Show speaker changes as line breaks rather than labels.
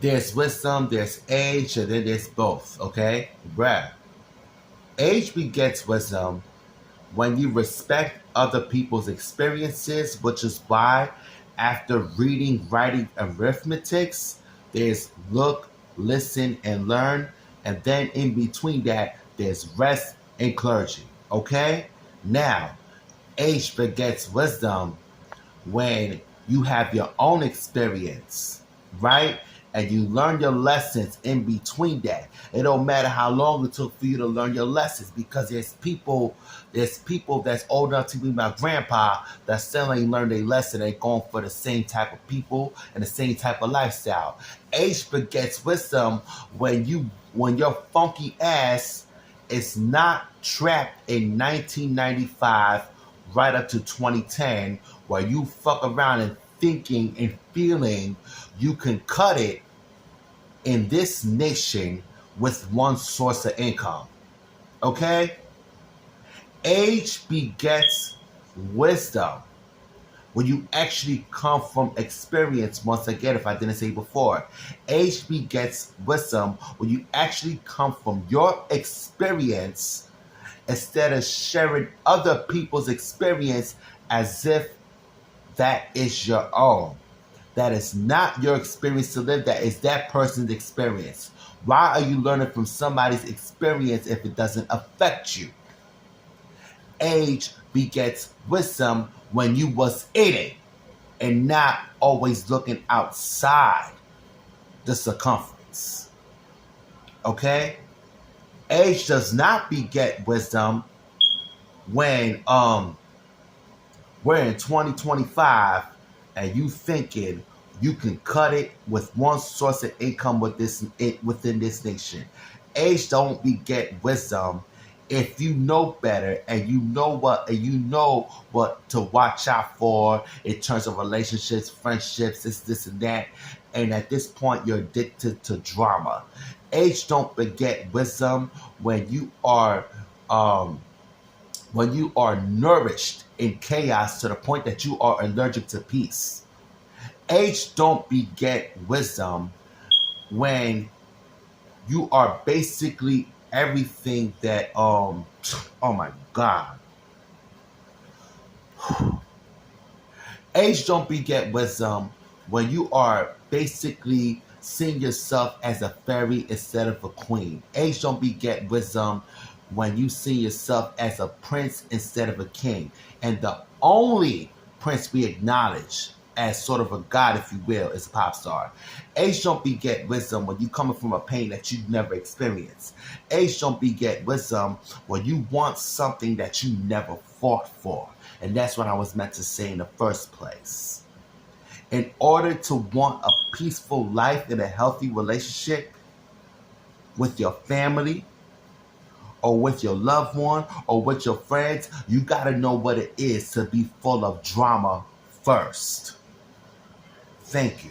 There's wisdom, there's age, and then there's both, okay? Bruh. Age begets wisdom when you respect other people's experiences, which is why after reading, writing, arithmetics, there's look, listen, and learn. And then in between that, there's rest and clergy, okay? Now, age begets wisdom when you have your own experience, right? And you learn your lessons in between that. It don't matter how long it took for you to learn your lessons, because there's people that's old enough to be my grandpa that still ain't learned a lesson. They going for the same type of people and the same type of lifestyle. Age begets wisdom when your funky ass is not trapped in 1995 right up to 2010, where you fuck around and thinking and feeling you can cut it in this nation with one source of income. Okay? Age begets wisdom when you actually come from experience. Once again, if I didn't say before, age begets wisdom when you actually come from your experience instead of sharing other people's experience as if that is your own. That is not your experience to live. That is that person's experience. Why are you learning from somebody's experience if it doesn't affect you? Age begets wisdom when you was in it and not always looking outside the circumference. Okay? Age does not beget wisdom when we're in 2025 and you thinking you can cut it with one source of income within this nation. Age don't beget wisdom if you know better and you know what to watch out for in terms of relationships, friendships, this and that. And at this point, you're addicted to drama. Age don't beget wisdom when you are nourished in chaos to the point that you are allergic to peace. Age don't beget wisdom when you are basically everything that oh my God. Age don't beget wisdom when you are basically seeing yourself as a fairy instead of a queen. Age don't beget wisdom when you see yourself as a prince instead of a king. And the only prince we acknowledge as sort of a god, if you will, is a pop star. Age don't beget wisdom when you coming from a pain that you've never experienced. Age don't beget wisdom when you want something that you never fought for. And that's what I was meant to say in the first place. In order to want a peaceful life in a healthy relationship with your family, or with your loved one, or with your friends, you gotta know what it is to be full of drama first. Thank you.